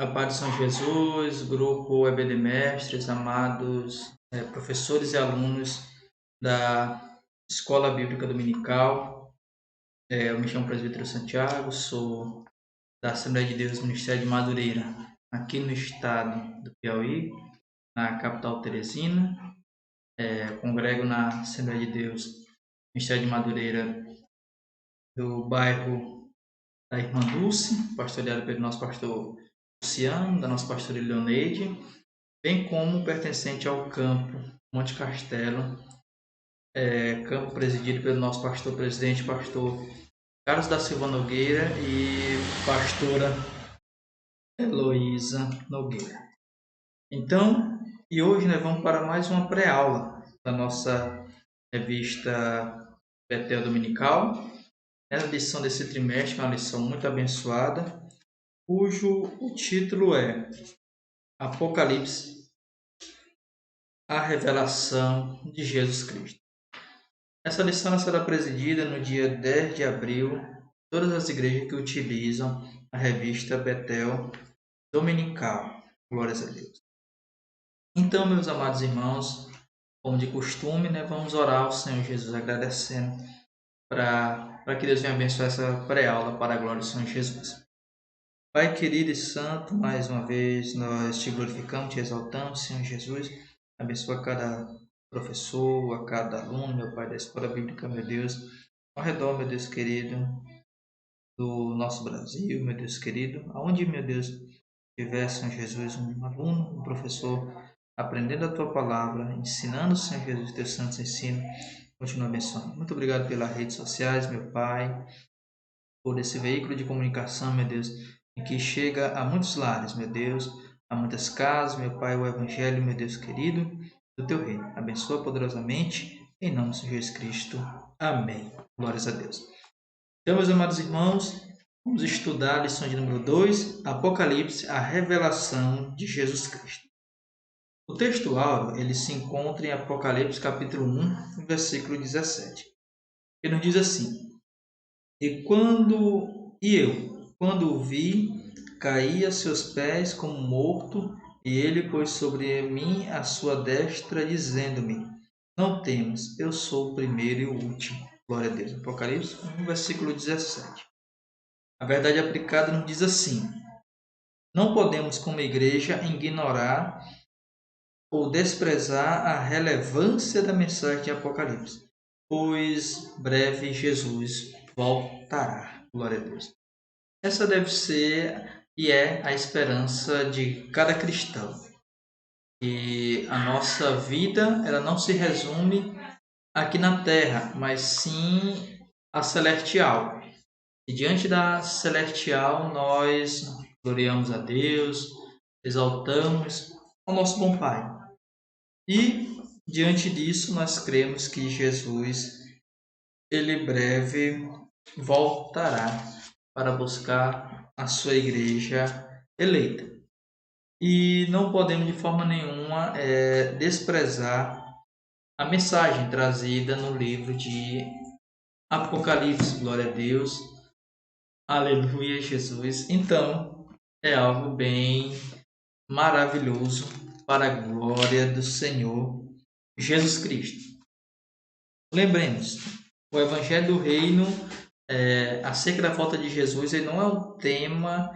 A paz de São Jesus, grupo EBD Mestres, amados professores e alunos da Escola Bíblica Dominical. Eu me chamo Presbítero Santiago, sou da Assembleia de Deus Ministério de Madureira, aqui no estado do Piauí, na capital Teresina. Congrego na Assembleia de Deus Ministério de Madureira do bairro da Irmã Dulce, pastoreado pelo nosso pastor Luciano, da nossa pastora Leoneide, bem como pertencente ao campo Monte Castelo, campo presidido pelo nosso pastor presidente, pastor Carlos da Silva Nogueira e pastora Heloísa Nogueira. Então, e hoje nós vamos para mais uma pré-aula da nossa revista Betel Dominical. Essa lição desse trimestre é uma lição muito abençoada, cujo o título é Apocalipse, a revelação de Jesus Cristo. Essa lição será presidida no dia 10 de abril, todas as igrejas que utilizam a revista Betel Dominical. Glórias a Deus. Então, meus amados irmãos, como de costume, vamos orar ao Senhor Jesus, agradecendo para que Deus venha abençoar essa pré-aula para a glória do Senhor Jesus. Pai querido e santo, mais uma vez nós te glorificamos, te exaltamos, Senhor Jesus. Abençoa cada professor, a cada aluno, meu Pai, da Escola Bíblica, meu Deus, ao redor, meu Deus querido, do nosso Brasil, meu Deus querido, aonde, meu Deus, tiver, Senhor Jesus, um aluno, um professor, aprendendo a Tua Palavra, ensinando, Senhor Jesus, Teus santos ensinos, continua abençoando. Muito obrigado pelas redes sociais, meu Pai, por esse veículo de comunicação, meu Deus, em que chega a muitos lares, meu Deus, a muitas casas, meu Pai, o Evangelho, meu Deus querido, do Teu reino. Abençoa poderosamente, em nome de Jesus Cristo. Amém. Glórias a Deus. Então, meus amados irmãos, vamos estudar a lição de número 2, Apocalipse, a revelação de Jesus Cristo. O texto áureo, ele se encontra em Apocalipse capítulo 1, versículo 17. Ele nos diz assim: quando o vi, caí a seus pés como morto, e ele pôs sobre mim a sua destra, dizendo-me: não temas, eu sou o primeiro e o último. Glória a Deus. Apocalipse 1, versículo 17. A verdade aplicada nos diz assim: não podemos, como igreja, ignorar ou desprezar a relevância da mensagem de Apocalipse, pois breve Jesus voltará. Glória a Deus. Essa deve ser e é a esperança de cada cristão. E a nossa vida, ela não se resume aqui na terra, mas sim a celestial. E diante da celestial, nós gloriamos a Deus, exaltamos o nosso bom Pai. E diante disso, nós cremos que Jesus, ele breve voltará para buscar a sua igreja eleita. E não podemos de forma nenhuma desprezar a mensagem trazida no livro de Apocalipse. Glória a Deus. Aleluia, Jesus. Então, é algo bem maravilhoso para a glória do Senhor Jesus Cristo. Lembremos, o Evangelho do Reino, acerca da volta de Jesus, ele não é um tema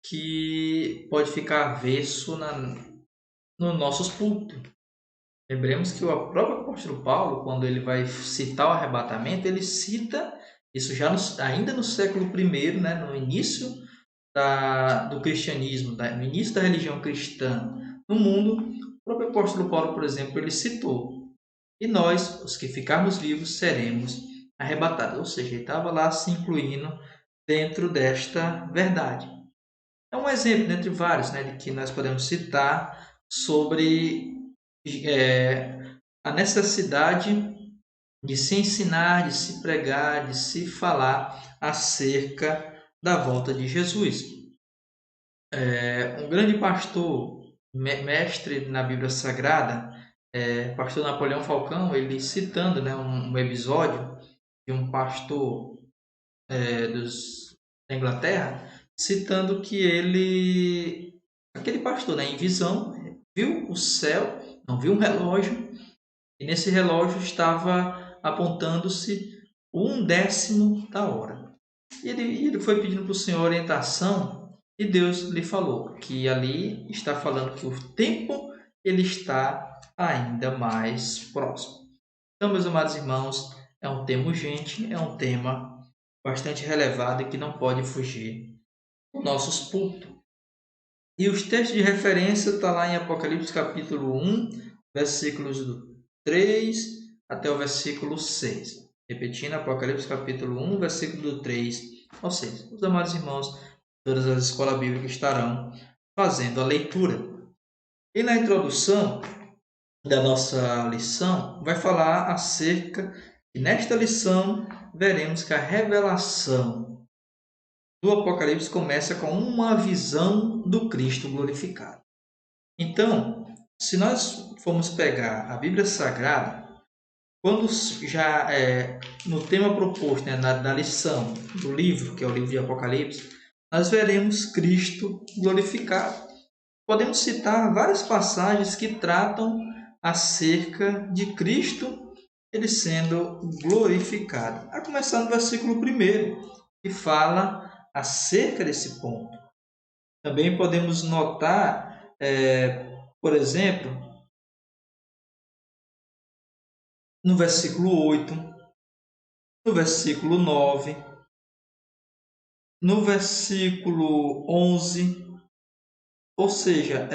que pode ficar avesso nos nossos púlpitos. Lembremos que o próprio apóstolo Paulo, quando ele vai citar o arrebatamento, ele cita isso já ainda no século I, no início do cristianismo, no início da religião cristã no mundo. O próprio apóstolo Paulo, por exemplo, ele citou: e nós, os que ficarmos vivos, seremos arrebatados. Ou seja, ele estava lá se incluindo dentro desta verdade. É um exemplo dentre vários, de que nós podemos citar sobre a necessidade de se ensinar, de se pregar, de se falar acerca da volta de Jesus. Um grande pastor, mestre na Bíblia Sagrada, pastor Napoleão Falcão, ele citando um episódio de um pastor da Inglaterra, citando que ele aquele pastor, né, em visão, viu o céu, não viu um relógio, e nesse relógio estava apontando-se 1/10 da hora. E ele foi pedindo para o Senhor orientação, e Deus lhe falou que ali está falando que o tempo ele está ainda mais próximo. Então, meus amados irmãos, é um tema urgente, é um tema bastante relevado e que não pode fugir dos nossos púlpitos. E os textos de referência estão lá em Apocalipse capítulo 1, versículos do 3 até o versículo 6. Repetindo, Apocalipse capítulo 1, versículo do 3 ao 6. Os amados irmãos, todas as escolas bíblicas estarão fazendo a leitura. E na introdução da nossa lição, vai falar acerca, e nesta lição veremos que a revelação do Apocalipse começa com uma visão do Cristo glorificado. Então, se nós formos pegar a Bíblia Sagrada, quando já no tema proposto, né, na lição do livro, que é o livro de Apocalipse, nós veremos Cristo glorificado. Podemos citar várias passagens que tratam acerca de Cristo, ele sendo glorificado. A começar no versículo 1, que fala acerca desse ponto. Também podemos notar, por exemplo, no versículo 8, no versículo 9, no versículo 11, ou seja,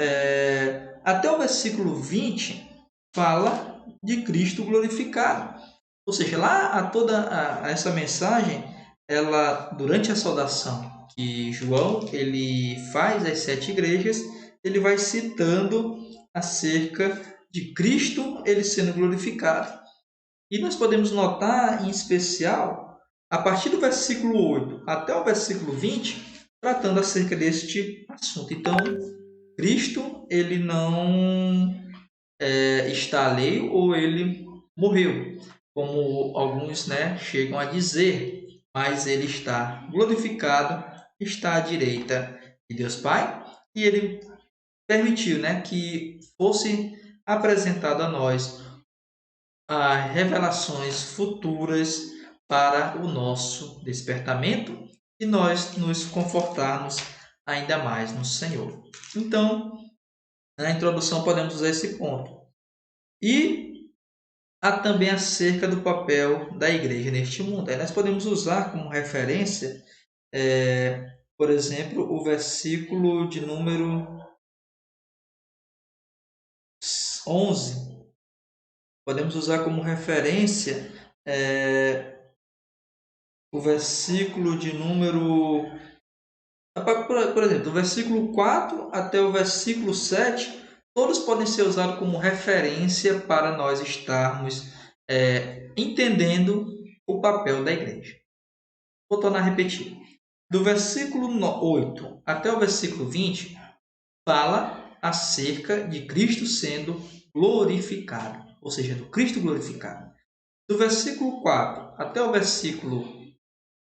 até o versículo 20 fala de Cristo glorificado. Ou seja, lá essa mensagem, ela durante a saudação que João ele faz às 7 igrejas, ele vai citando acerca de Cristo ele sendo glorificado. E nós podemos notar, em especial, a partir do versículo 8 até o versículo 20, tratando acerca deste assunto. Então, Cristo ele não está alheio ou ele morreu, como alguns, né, chegam a dizer, mas ele está glorificado, está à direita de Deus Pai, e ele permitiu, né, que fosse apresentado a nós as revelações futuras para o nosso despertamento e nós nos confortarmos ainda mais no Senhor. Então, na introdução podemos usar esse ponto. E há também acerca do papel da igreja neste mundo. Aí nós podemos usar como referência, por exemplo, o versículo de número 11. Podemos usar como referência o versículo de número... Por exemplo, do versículo 4 até o versículo 7, todos podem ser usados como referência para nós estarmos entendendo o papel da igreja. Vou tornar a repetir. Do versículo 8 até o versículo 20, fala acerca de Cristo sendo glorificado, ou seja, do Cristo glorificado. Do versículo 4 até o versículo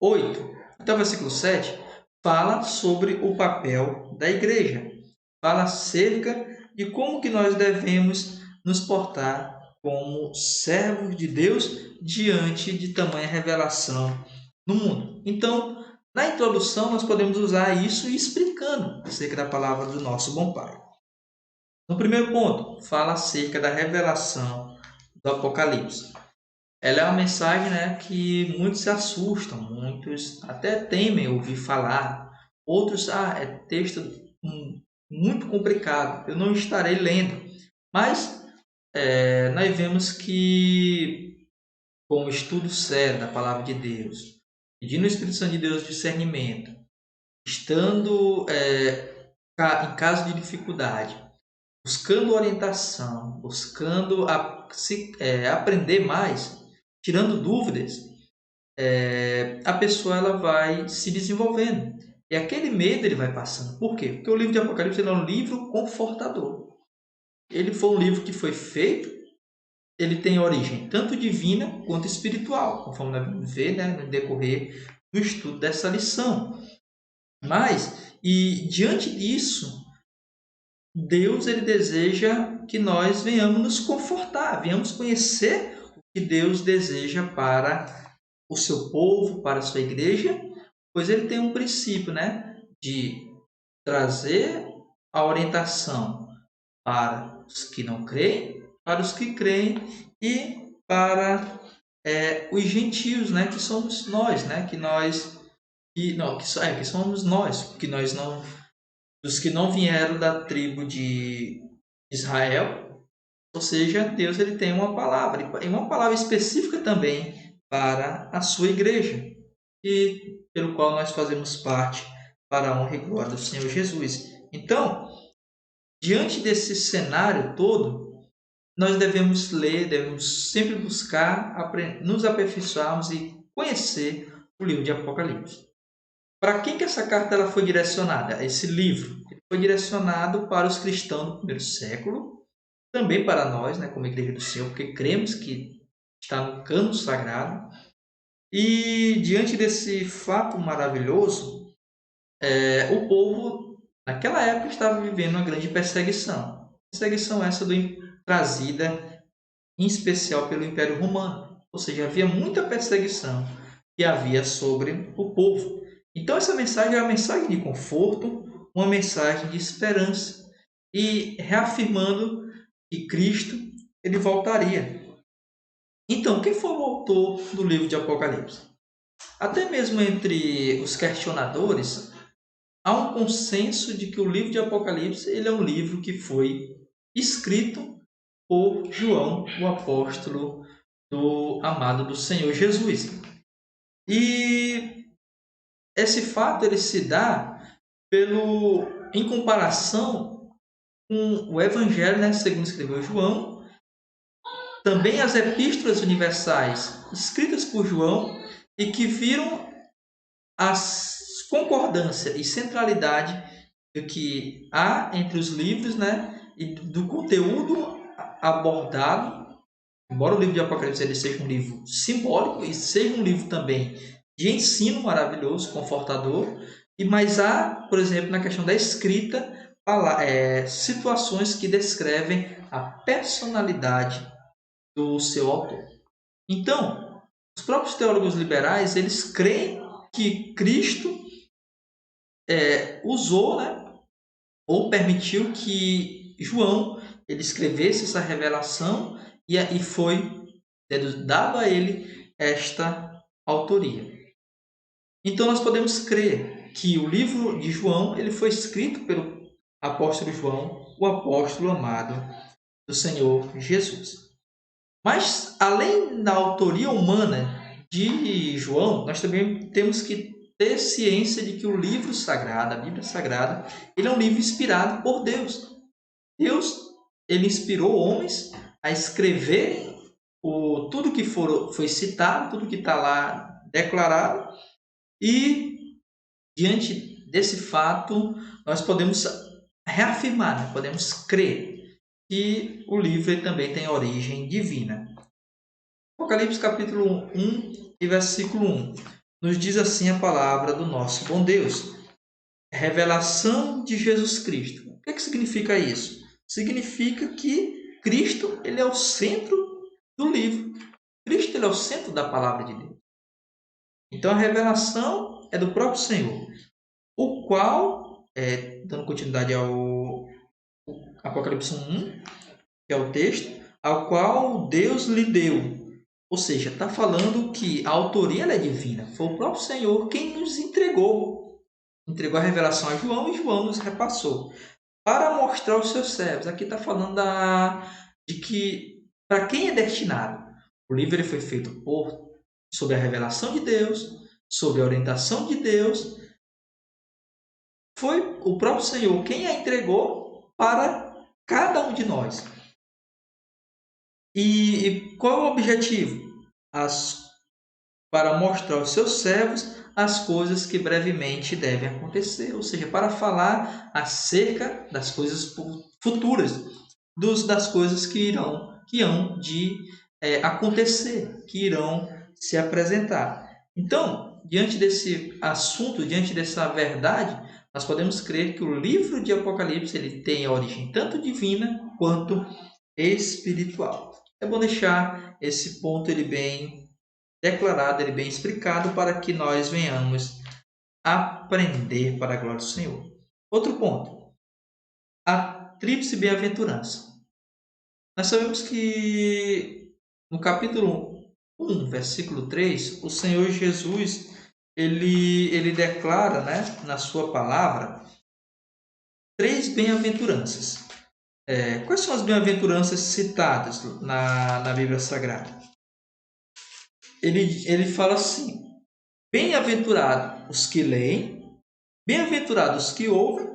8, até o versículo 7, fala sobre o papel da igreja. Fala acerca de como que nós devemos nos portar como servos de Deus diante de tamanha revelação no mundo. Então, na introdução, nós podemos usar isso explicando acerca da palavra do nosso bom Pai. No primeiro ponto, fala acerca da revelação do Apocalipse. Ela é uma mensagem, né, que muitos se assustam, muitos até temem ouvir falar. Outros, é texto muito complicado, eu não estarei lendo. Mas nós vemos que, com o estudo sério da palavra de Deus, pedindo ao Espírito Santo de Deus discernimento, estando em caso de dificuldade, buscando orientação, buscando aprender mais, tirando dúvidas, a pessoa ela vai se desenvolvendo. E aquele medo ele vai passando. Por quê? Porque o livro de Apocalipse ele é um livro confortador. Ele foi um livro que foi feito, ele tem origem tanto divina quanto espiritual, conforme nós vamos ver, né, no decorrer do estudo dessa lição. Mas, e diante disso, Deus ele deseja que nós venhamos nos confortar, venhamos conhecer o que Deus deseja para o seu povo, para a sua igreja, pois ele tem um princípio, né, de trazer a orientação para os que não creem, para os que creem e para os gentios, né, que somos nós, né, que somos nós, que nós não, dos que não vieram da tribo de Israel, ou seja, Deus ele tem uma palavra, e uma palavra específica também para a sua igreja, e pelo qual nós fazemos parte para a honra e glória do Senhor Jesus. Então, diante desse cenário todo, nós devemos ler, devemos sempre buscar nos aperfeiçoarmos e conhecer o livro de Apocalipse. Para quem que essa carta ela foi direcionada? Esse livro foi direcionado para os cristãos do primeiro século, também para nós, né, como Igreja do Senhor, porque cremos que está no cânon sagrado. E diante desse fato maravilhoso, o povo, naquela época, estava vivendo uma grande perseguição. Perseguição essa trazida, em especial, pelo Império Romano. Ou seja, havia muita perseguição que havia sobre o povo. Então, essa mensagem é uma mensagem de conforto, uma mensagem de esperança, e reafirmando que Cristo ele voltaria. Então, quem foi o autor do livro de Apocalipse? Até mesmo entre os questionadores, há um consenso de que o livro de Apocalipse ele é um livro que foi escrito por João, o apóstolo do amado do Senhor Jesus. E esse fato ele se dá em comparação com o Evangelho, né, segundo escreveu João, também as epístolas universais escritas por João e que viram as concordância e centralidade que há entre os livros, né, e do conteúdo abordado. Embora o livro de Apocalipse ele seja um livro simbólico e seja um livro também de ensino maravilhoso, confortador, mas há, por exemplo, na questão da escrita, situações que descrevem a personalidade do seu autor. Então, os próprios teólogos liberais eles creem que Cristo usou, né, ou permitiu que João ele escrevesse essa revelação e foi dado a ele esta autoria. Então nós podemos crer que o livro de João ele foi escrito pelo apóstolo João, o apóstolo amado do Senhor Jesus. Mas além da autoria humana de João, nós também temos que ter ciência de que o livro sagrado, a Bíblia Sagrada, ele é um livro inspirado por Deus. Deus ele inspirou homens a escreverem tudo que foi citado, tudo que está lá declarado, e diante desse fato nós podemos reafirmar, né? Podemos crer que o livro também tem origem divina. Apocalipse capítulo 1 e versículo 1 nos diz assim a palavra do nosso bom Deus: revelação de Jesus Cristo. O que significa isso? Significa que Cristo ele é o centro do livro. Cristo ele é o centro da palavra de Deus. Então a revelação é do próprio Senhor, o qual, dando continuidade ao Apocalipse 1, que é o texto, ao qual Deus lhe deu. Ou seja, está falando que a autoria ela é divina. Foi o próprio Senhor quem nos entregou a revelação a João e João nos repassou para mostrar aos seus servos. Aqui está falando de que para quem é destinado. O livro ele foi feito sob a revelação de Deus, sob a orientação de Deus. Foi o próprio Senhor quem a entregou para cada um de nós. E qual é o objetivo? Para mostrar aos seus servos as coisas que brevemente devem acontecer, ou seja, para falar acerca das coisas futuras, das coisas que hão de acontecer, que irão se apresentar. Então, diante desse assunto, diante dessa verdade, nós podemos crer que o livro de Apocalipse ele tem a origem tanto divina quanto espiritual. É bom deixar esse ponto ele bem declarado, ele bem explicado, para que nós venhamos aprender para a glória do Senhor. Outro ponto, a tríplice bem-aventurança. Nós sabemos que no capítulo 1, versículo 3, o Senhor Jesus ele declara, né, na sua palavra, 3 bem-aventuranças. Quais são as bem-aventuranças citadas na Bíblia Sagrada? Ele fala assim: bem-aventurados os que leem, bem-aventurados os que ouvem,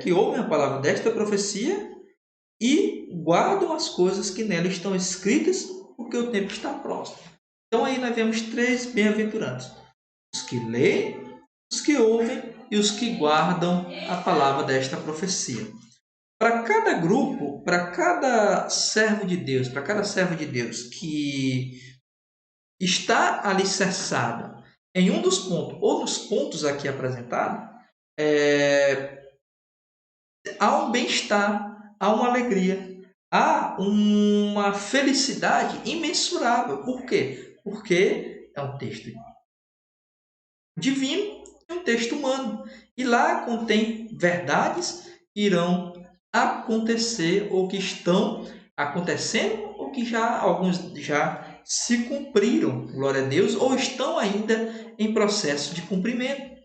que ouvem a palavra desta profecia e guardam as coisas que nela estão escritas, porque o tempo está próximo. Então aí nós vemos 3 bem-aventurados: os que leem, os que ouvem e os que guardam a palavra desta profecia. Para cada grupo, para cada servo de Deus, para cada servo de Deus que está alicerçado em um dos pontos ou nos pontos aqui apresentados, há um bem-estar, há uma alegria, há uma felicidade imensurável. Por quê? Porque é um texto divino e um texto humano. E lá contém verdades que irão acontecer ou que estão acontecendo ou que já alguns já se cumpriram, glória a Deus, ou estão ainda em processo de cumprimento.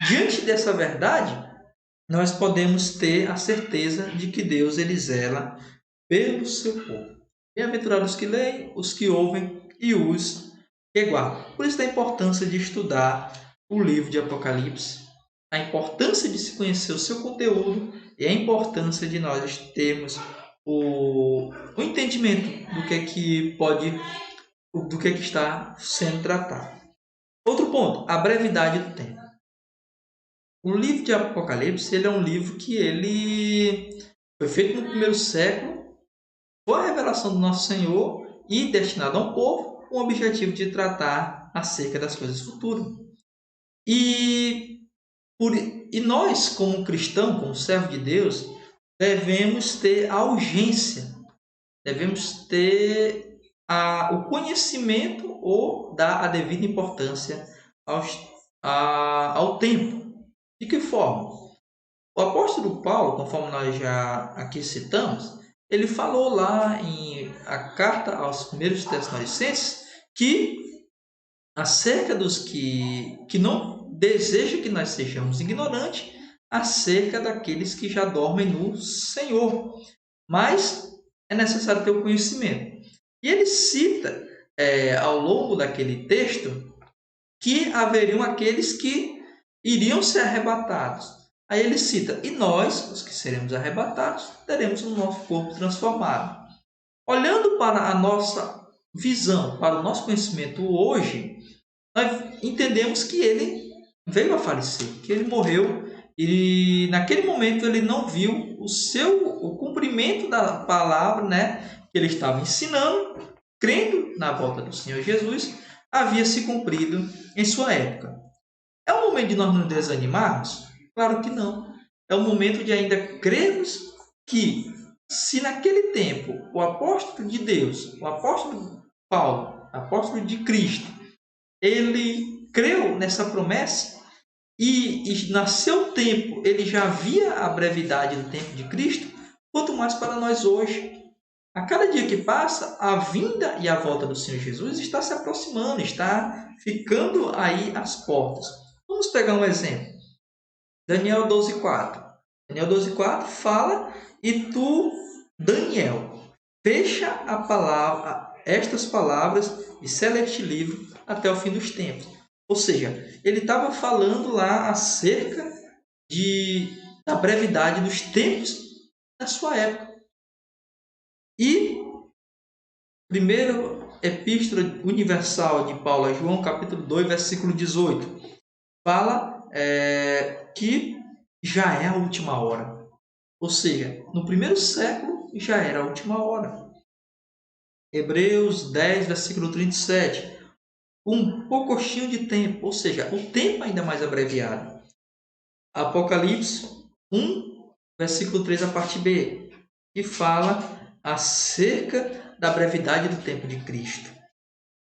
Diante dessa verdade, nós podemos ter a certeza de que Deus ele zela pelo seu povo. Bem-aventurados os que leem, os que ouvem e os que guardam. Por isso a importância de estudar o livro de Apocalipse, a importância de se conhecer o seu conteúdo e a importância de nós termos o entendimento do que está sendo tratado. Outro ponto, a brevidade do tempo. O livro de Apocalipse ele é um livro que ele foi feito no primeiro século, foi a revelação do nosso Senhor e destinado a um povo com o objetivo de tratar acerca das coisas futuras. E nós, como cristão, como servo de Deus, devemos ter a urgência, devemos ter o conhecimento ou dar a devida importância ao tempo. De que forma? O apóstolo Paulo, conforme nós já aqui citamos, ele falou lá em a carta aos primeiros Tessalonicenses que acerca dos que não desejam que nós sejamos ignorantes acerca daqueles que já dormem no Senhor. Mas é necessário ter o conhecimento. E ele cita ao longo daquele texto que haveriam aqueles que iriam ser arrebatados. Aí ele cita: e nós, os que seremos arrebatados, teremos o nosso corpo transformado. Olhando para a nossa visão, para o nosso conhecimento hoje, nós entendemos que ele veio a falecer, que ele morreu e naquele momento ele não viu o cumprimento da palavra, né, que ele estava ensinando, crendo na volta do Senhor Jesus, havia se cumprido em sua época. É o momento de nós nos desanimarmos? Claro que não. É o momento de ainda crermos que, se naquele tempo o apóstolo de Deus, o apóstolo Paulo, apóstolo de Cristo, ele creu nessa promessa e no seu tempo ele já via a brevidade do tempo de Cristo, quanto mais para nós hoje. A cada dia que passa, a vinda e a volta do Senhor Jesus está se aproximando, está ficando aí às portas. Vamos pegar um exemplo. Daniel 12:4. Daniel 12:4 fala: e tu, Daniel, fecha a palavra, estas palavras e sela este livro até o fim dos tempos. Ou seja, ele estava falando lá acerca da brevidade dos tempos da sua época. E primeira Epístola Universal de Paulo a João, capítulo 2, versículo 18, fala que já é a última hora. Ou seja, no primeiro século já era a última hora. Hebreus 10, versículo 37, um poucochinho de tempo, ou seja, o tempo ainda mais abreviado. Apocalipse 1, versículo 3, a parte B, que fala acerca da brevidade do tempo de Cristo.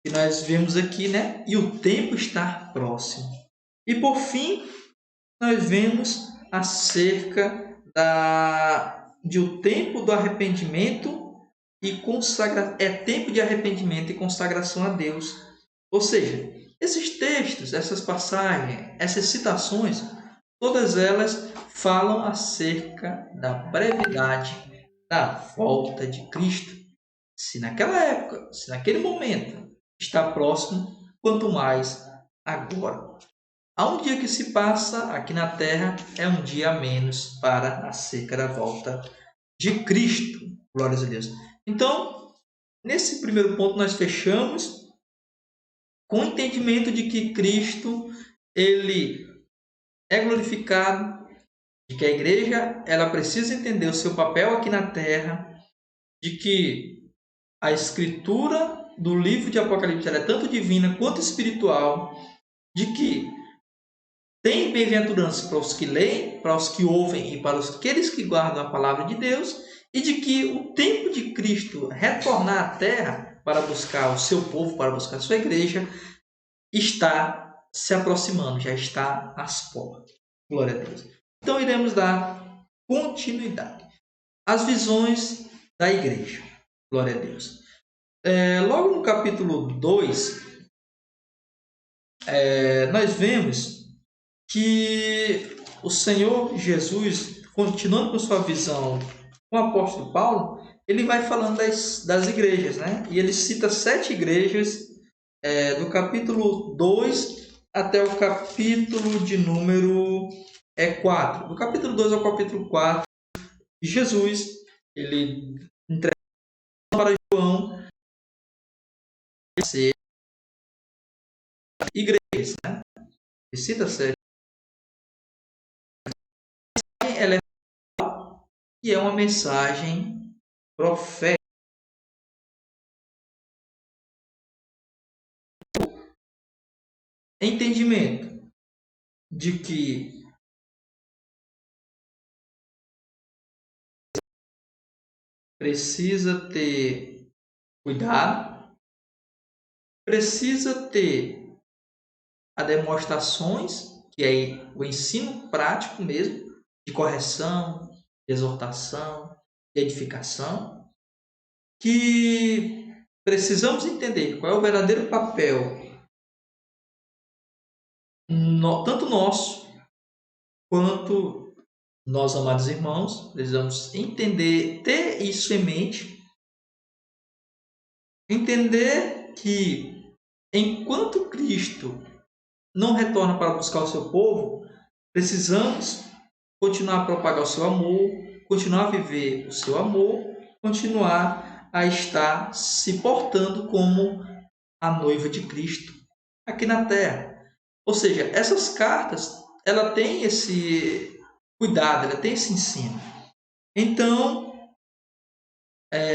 E nós vemos aqui, né? E o tempo está próximo. E por fim, nós vemos acerca de o tempo do arrependimento e tempo de arrependimento e consagração a Deus. Ou seja, esses textos, essas passagens, essas citações, todas elas falam acerca da brevidade da volta de Cristo. Se naquela época, se naquele momento está próximo, quanto mais agora. Há um dia que se passa aqui na terra, é um dia a menos para acerca da volta de Cristo. Glórias a Deus. Então, nesse primeiro ponto nós fechamos com o entendimento de que Cristo, ele é glorificado, de que a igreja ela precisa entender o seu papel aqui na terra, de que a escritura do livro de Apocalipse ela é tanto divina quanto espiritual, de que tem bem-aventurança para os que leem, para os que ouvem e para aqueles que guardam a palavra de Deus, e de que o tempo de Cristo retornar à terra para buscar o seu povo, para buscar a sua igreja, está se aproximando, já está às portas. Glória a Deus. Então iremos dar continuidade às visões da igreja. Glória a Deus. Logo no capítulo 2, nós vemos que o Senhor Jesus, continuando com sua visão com o apóstolo Paulo, ele vai falando das igrejas, né? E ele cita 7 igrejas, do capítulo 2 até o capítulo de número 4. Do capítulo 2 ao capítulo 4, Jesus, ele entrega para João ser igrejas, né? Ele cita 7. Ela que é uma mensagem profética. Entendimento de que precisa ter cuidado, precisa ter as demonstrações, que é o ensino prático mesmo, de correção, de exortação, de edificação, que precisamos entender qual é o verdadeiro papel, tanto nosso quanto nós, amados irmãos, precisamos entender, ter isso em mente, entender que enquanto Cristo não retorna para buscar o seu povo, precisamos continuar a propagar o seu amor, continuar a viver o seu amor, continuar a estar se portando como a noiva de Cristo aqui na terra. Ou seja, essas cartas, ela tem esse cuidado, ela tem esse ensino. Então,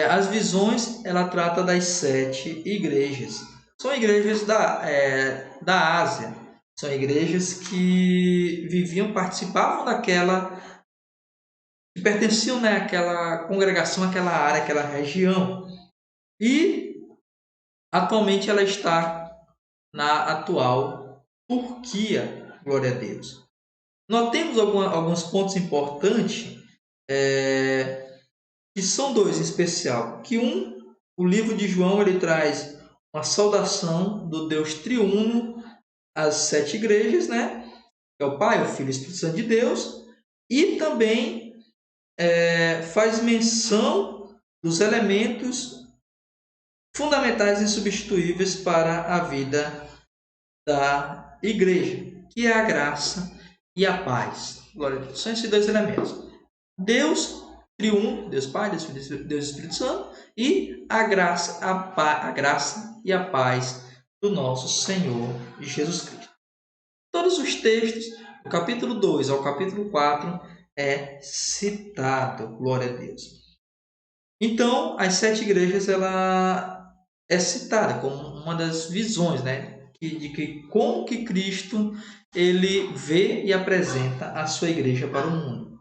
as visões, ela trata das 7 igrejas. São igrejas da Ásia. São igrejas que participavam que pertenciam, né, àquela congregação, àquela área, àquela região. E atualmente ela está na atual Turquia, glória a Deus. Nós temos alguns pontos importantes, que são 2 em especial. Que o livro de João ele traz uma saudação do Deus triuno às 7 igrejas, né? Que é o Pai, o Filho e o Espírito Santo de Deus. E também faz menção dos elementos fundamentais e insubstituíveis para a vida da igreja, que é a graça e a paz. Glória a Deus. São esses 2 elementos. Deus triuno, Deus Pai, Deus Filho, Deus Espírito Santo, e a graça e a paz do nosso Senhor Jesus Cristo. Todos os textos, do capítulo 2 ao capítulo 4, é citado. Glória a Deus. Então, as 7 igrejas, ela é citada como uma das visões, né? De que como que Cristo ele vê e apresenta a sua igreja para o mundo.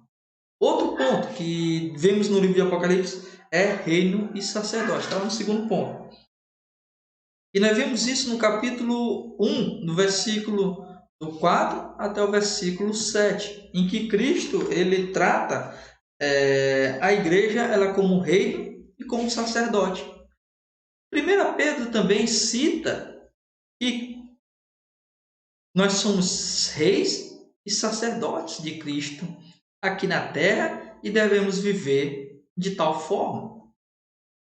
Outro ponto que vemos no livro de Apocalipse é reino e sacerdote. Está no segundo ponto. E nós vemos isso no capítulo 1, no versículo do 4 até o versículo 7, em que Cristo ele trata a igreja ela como reino e como sacerdote. 1 Pedro também cita que nós somos reis e sacerdotes de Cristo aqui na terra e devemos viver de tal forma.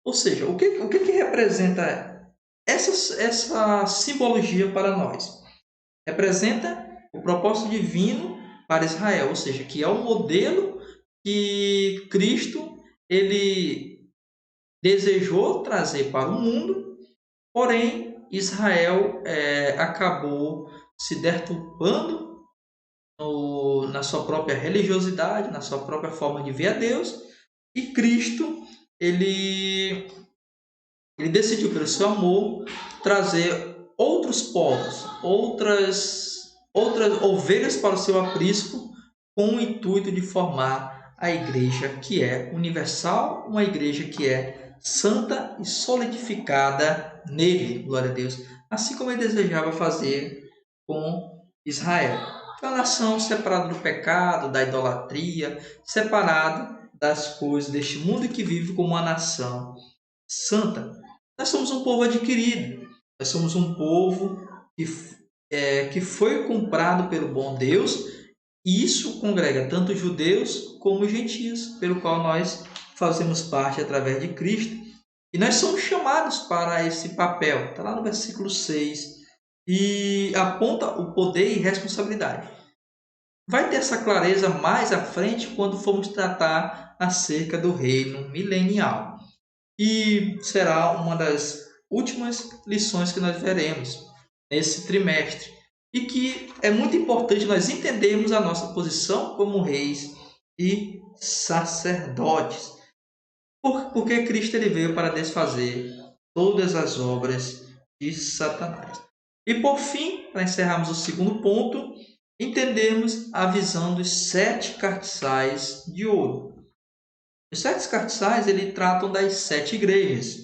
Ou seja, o que representa essa simbologia para nós? Representa o propósito divino para Israel, ou seja, que é o modelo que Cristo ele desejou trazer para o mundo, porém Israel acabou se deturpando na sua própria religiosidade, na sua própria forma de ver a Deus, e Cristo ele decidiu pelo seu amor trazer outros povos, outras ovelhas para o seu aprisco, com o intuito de formar a igreja que é universal, uma igreja que é santa e solidificada nele, glória a Deus, assim como ele desejava fazer com Israel. Uma nação separada do pecado, da idolatria, separada das coisas deste mundo que vive como uma nação santa. Nós somos um povo adquirido, nós somos um povo que foi comprado pelo bom Deus, e isso congrega tanto judeus como gentios, pelo qual nós fazemos parte através de Cristo. E nós somos chamados para esse papel, está lá no versículo 6, e aponta o poder e responsabilidade. Vai ter essa clareza mais à frente quando formos tratar acerca do reino milenial. E será uma das últimas lições que nós veremos nesse trimestre. E que é muito importante nós entendermos a nossa posição como reis e sacerdotes. Porque Cristo ele veio para desfazer todas as obras de Satanás. E por fim, para encerrarmos o segundo ponto, entendemos a visão dos 7 castiçais de ouro. Os 7 castiçais ele tratam das 7 igrejas.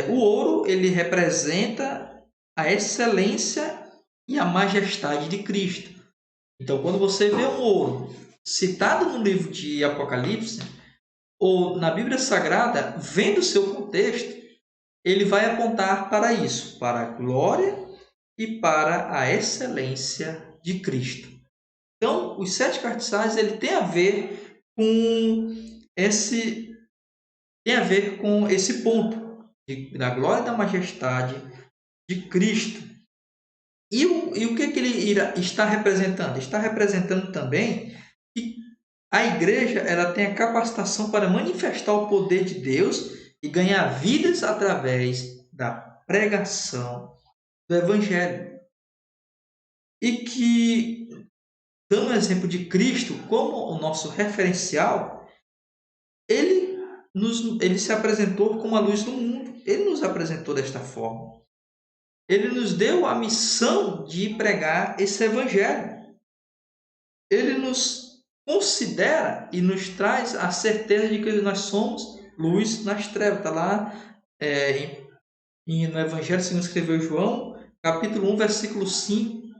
O ouro ele representa a excelência e a majestade de Cristo. Então, quando você vê um ouro citado no livro de Apocalipse ou na Bíblia Sagrada, vendo o seu contexto, ele vai apontar para isso, para a glória e para a excelência de Cristo. Então, os 7 castiçais ele tem a ver com esse ponto da glória e da majestade de Cristo. E o que ele está representando? Está representando também que a igreja ela tem a capacitação para manifestar o poder de Deus e ganhar vidas através da pregação do Evangelho. E que, dando o exemplo de Cristo como o nosso referencial, ele se apresentou como a luz do mundo. Ele nos apresentou desta forma. Ele nos deu a missão de pregar esse evangelho. Ele nos considera e nos traz a certeza de que nós somos luz nas trevas. Está lá no Evangelho segundo escreveu João, capítulo 1, versículo 5.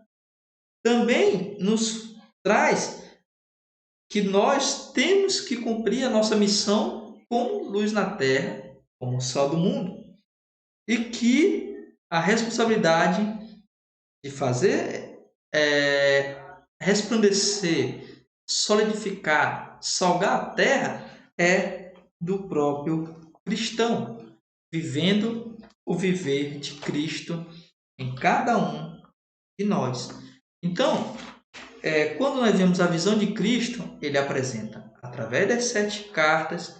Também nos traz que nós temos que cumprir a nossa missão como luz na terra, como sal do mundo. E que a responsabilidade de fazer resplandecer, solidificar, salgar a terra é do próprio cristão, vivendo o viver de Cristo em cada um de nós. Então, quando nós vemos a visão de Cristo, ele apresenta através das 7 cartas,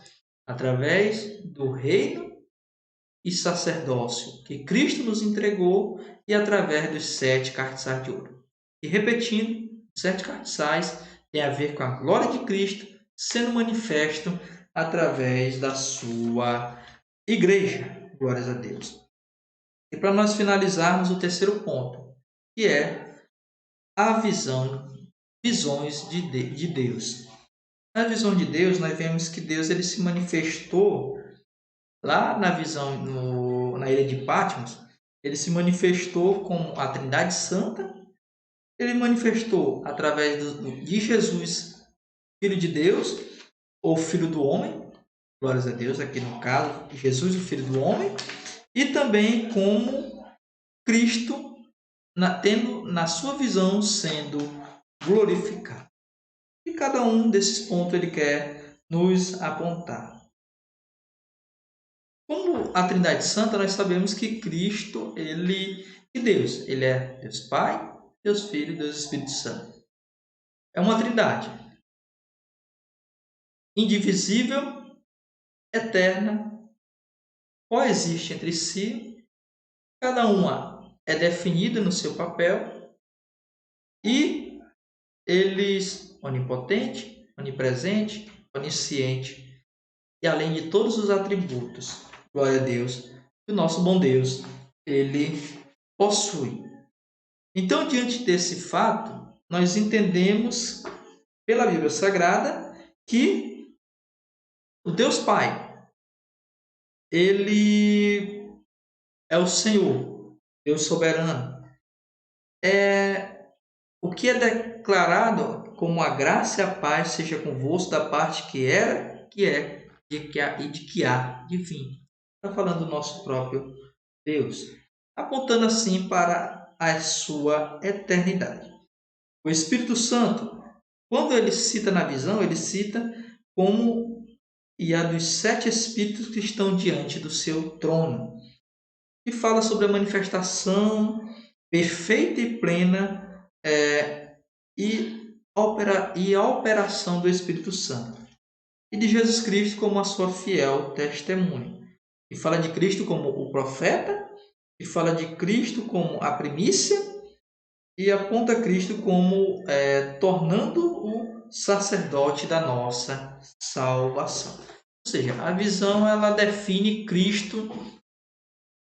através do reino e sacerdócio que Cristo nos entregou e através dos 7 castiçais de ouro. E repetindo, os 7 castiçais têm a ver com a glória de Cristo sendo manifesto através da sua igreja. Glórias a Deus. E para nós finalizarmos o terceiro ponto, que é a visões de Deus. Na visão de Deus, nós vemos que Deus ele se manifestou lá na visão na ilha de Patmos. Ele se manifestou como a Trindade Santa. Ele manifestou através de Jesus, Filho de Deus, ou Filho do Homem. Glórias a Deus, aqui no caso, Jesus, o Filho do Homem. E também como Cristo, tendo na sua visão sendo glorificado. E cada um desses pontos ele quer nos apontar. Como a Trindade Santa, nós sabemos que Cristo, Deus, ele é Deus Pai, Deus Filho e Deus Espírito Santo. É uma trindade indivisível, eterna, coexiste entre si, cada uma é definida no seu papel e eles onipotente, onipresente, onisciente e além de todos os atributos, glória a Deus, que o nosso bom Deus, ele possui. Então, diante desse fato, nós entendemos pela Bíblia Sagrada que o Deus Pai, ele é o Senhor, Deus soberano. O que é declarado como a graça e a paz seja convosco da parte que era, que é e de que há de vir. Está falando do nosso próprio Deus, apontando assim para a sua eternidade. O Espírito Santo, quando ele cita na visão, ele cita como e a dos 7 Espíritos que estão diante do seu trono, e fala sobre a manifestação perfeita e plena e a operação do Espírito Santo, e de Jesus Cristo como a sua fiel testemunha. E fala de Cristo como o profeta, e fala de Cristo como a primícia, e aponta Cristo como tornando o sacerdote da nossa salvação. Ou seja, a visão ela define Cristo,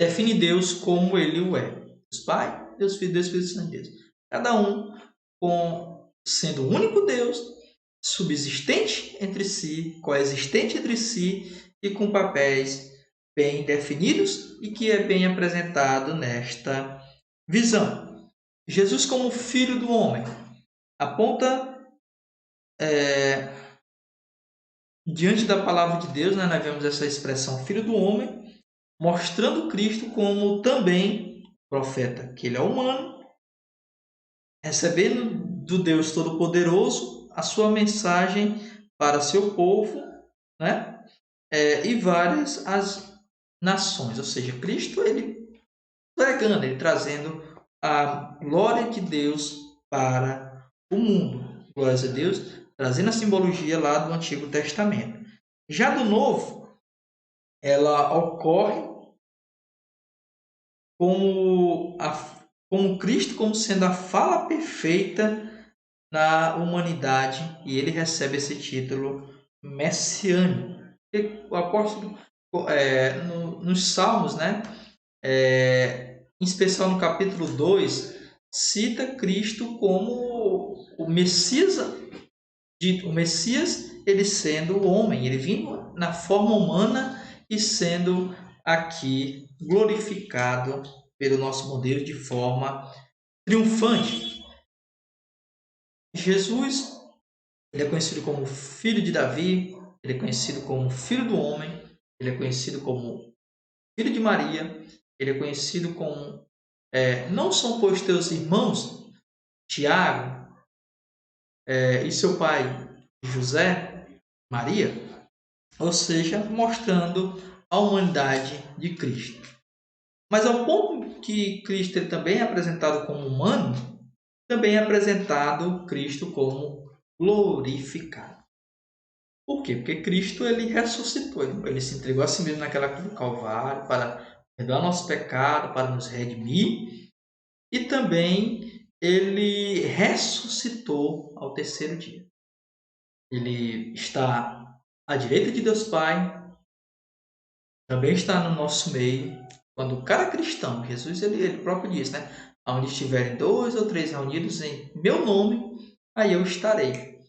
define Deus como Ele o é. Deus Pai, Deus Filho, Deus Espírito Santo de Deus. Cada um sendo o único Deus, subsistente entre si, coexistente entre si e com papéis bem definidos e que é bem apresentado nesta visão. Jesus como Filho do Homem aponta diante da palavra de Deus, né, nós vemos essa expressão Filho do Homem, mostrando Cristo como também profeta, que ele é humano, recebendo do Deus Todo-Poderoso a sua mensagem para seu povo, né, e várias as nações. Ou seja, Cristo ele pregando, ele trazendo a glória de Deus para o mundo. Glórias a Deus, trazendo a simbologia lá do Antigo Testamento. Já do Novo, ela ocorre como Cristo como sendo a fala perfeita na humanidade, e ele recebe esse título messiânico. O apóstolo, nos Salmos, né, em especial no capítulo 2, cita Cristo como o Messias, ele sendo o homem, ele vindo na forma humana e sendo aqui glorificado pelo nosso bom Deus de forma triunfante. Jesus, ele é conhecido como filho de Davi, ele é conhecido como filho do homem, ele é conhecido como filho de Maria, ele é conhecido como não são pois teus irmãos Tiago e seu pai José, Maria, ou seja, mostrando a humanidade de Cristo. Mas ao ponto que Cristo ele também é apresentado como humano, também é apresentado Cristo como glorificado. Por quê? Porque Cristo ele ressuscitou, ele se entregou a si mesmo naquela cruz do Calvário para perdoar nosso pecado, para nos redimir, e também ele ressuscitou ao terceiro dia. Ele está à direita de Deus Pai, também está no nosso meio. Quando cada cristão, Jesus ele próprio diz, né? Onde estiverem 2 ou 3 reunidos em meu nome, aí eu estarei.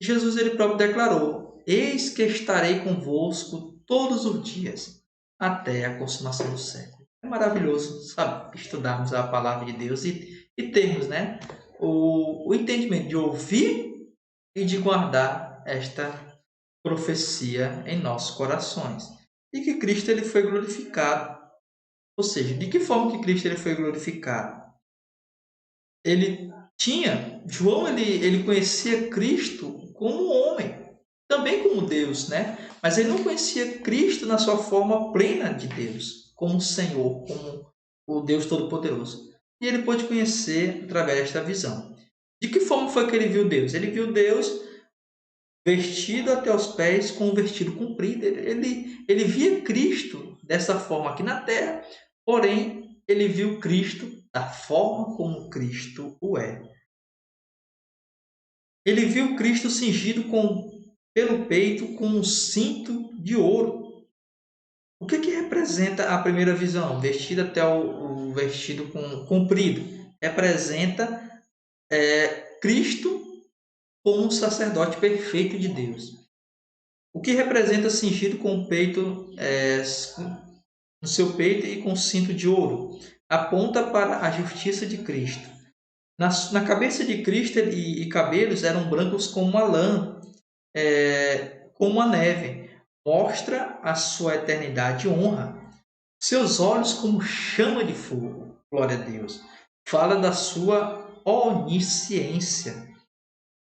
Jesus ele próprio declarou: Eis que estarei convosco todos os dias, até a consumação do século. É maravilhoso, sabe, estudarmos a palavra de Deus e termos, né, o entendimento de ouvir e de guardar esta profecia em nossos corações. E que Cristo ele foi glorificado. Ou seja, de que forma que Cristo ele foi glorificado? Ele tinha, João ele conhecia Cristo como homem, também como Deus, né? Mas ele não conhecia Cristo na sua forma plena de Deus, como Senhor, como o Deus Todo-Poderoso. E ele pôde conhecer através desta visão. De que forma foi que ele viu Deus? Ele viu Deus vestido até os pés com um vestido comprido. Ele via Cristo dessa forma aqui na terra, porém, ele viu Cristo da forma como Cristo o é. Ele viu Cristo cingido pelo peito com um cinto de ouro. O que representa a primeira visão? Vestido até o vestido comprido. Representa Cristo como um sacerdote perfeito de Deus. O que representa cingido com o peito, no seu peito e com cinto de ouro? Aponta para a justiça de Cristo. Na cabeça de Cristo e cabelos eram brancos como a lã, como a neve. Mostra a sua eternidade e honra. Seus olhos como chama de fogo. Glória a Deus. Fala da sua onisciência.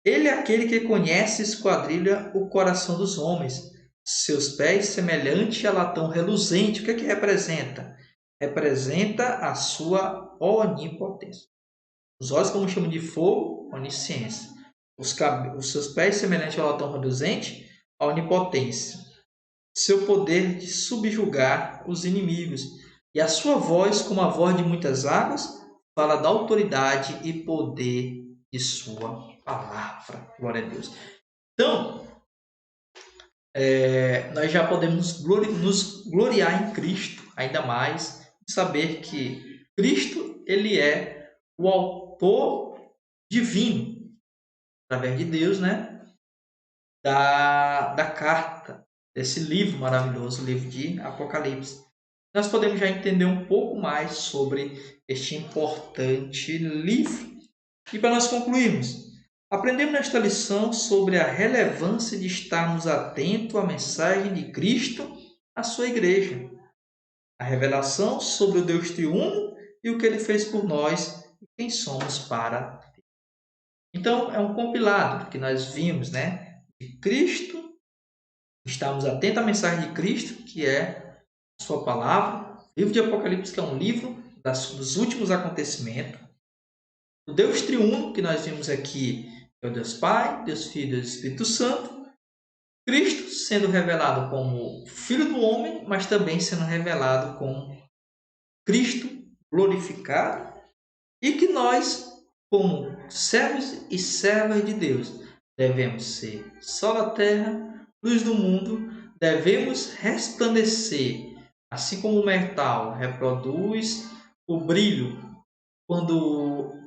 Ele é aquele que conhece e esquadrilha o coração dos homens. Seus pés semelhante a latão reluzente. O que representa? Representa a sua onipotência. Os olhos como chama de fogo, onisciência. Os seus pés semelhante a latão reluzente, a onipotência. Seu poder de subjugar os inimigos. E a sua voz, como a voz de muitas águas, fala da autoridade e poder de sua palavra. Glória a Deus. Então, nós já podemos nos gloriar em Cristo ainda mais, saber que Cristo ele é o autor divino, através de Deus, né? Da carta, desse livro maravilhoso, o livro de Apocalipse. Nós podemos já entender um pouco mais sobre este importante livro. E para nós concluirmos, aprendemos nesta lição sobre a relevância de estarmos atentos à mensagem de Cristo à sua igreja, a revelação sobre o Deus triuno e o que ele fez por nós e quem somos para Deus. Então, é um compilado que nós vimos, né, de Cristo, estamos atentos à mensagem de Cristo, que é a sua palavra, o livro de Apocalipse, que é um livro dos últimos acontecimentos, o Deus triuno, que nós vimos aqui, é o Deus Pai, Deus Filho e Deus Espírito Santo. Cristo sendo revelado como Filho do homem, mas também sendo revelado como Cristo glorificado. E que nós, como servos e servas de Deus, devemos ser sal da terra, luz do mundo, devemos resplandecer, assim como o metal reproduz o brilho quando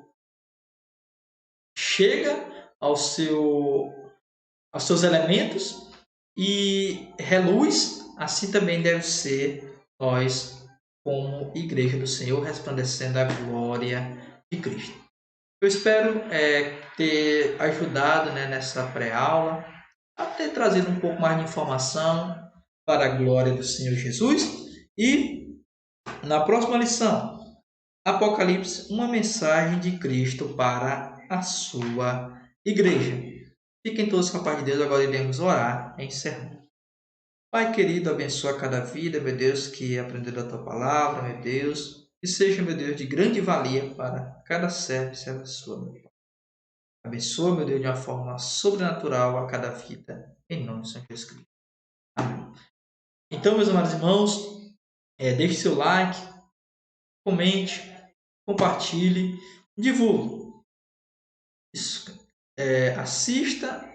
chega aos seus elementos e reluz, assim também deve ser nós, como Igreja do Senhor, resplandecendo a glória de Cristo. Eu espero ter ajudado, né, nessa pré-aula, a ter trazido um pouco mais de informação para a glória do Senhor Jesus. E na próxima lição, Apocalipse, uma mensagem de Cristo para a sua igreja. Fiquem todos com a paz de Deus. Agora iremos orar em encerrando. Pai querido, abençoa cada vida, meu Deus, que aprendeu da tua palavra, meu Deus. Que seja, meu Deus, de grande valia para cada servo e serva sua, meu Pai. Abençoa, meu Deus, de uma forma sobrenatural a cada vida, em nome do Senhor Jesus Cristo. Amém. Então, meus amados irmãos, deixe seu like, comente, compartilhe, divulgue. Assista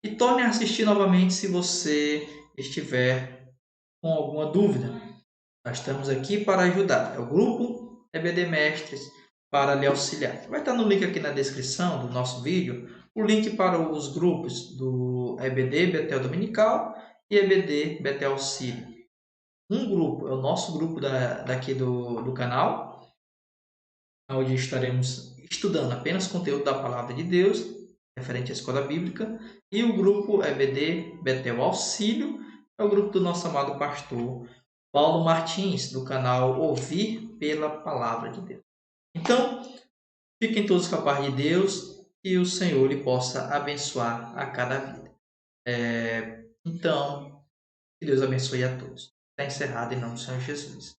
e torne a assistir novamente se você estiver com alguma dúvida. Nós estamos aqui para ajudar. É o grupo EBD Mestres, para lhe auxiliar. Vai estar no link aqui na descrição do nosso vídeo, o link para os grupos do EBD Betel Dominical e EBD Betel Auxílio. Um grupo é o nosso grupo daqui do canal, onde estaremos estudando apenas conteúdo da Palavra de Deus, referente à escola bíblica, e o grupo EBD Betel Auxílio é o grupo do nosso amado pastor Paulo Martins, do canal Ouvir pela Palavra de Deus. Então, fiquem todos com a paz de Deus e o Senhor lhe possa abençoar a cada vida. Então, que Deus abençoe a todos. Está encerrado em nome do Senhor Jesus.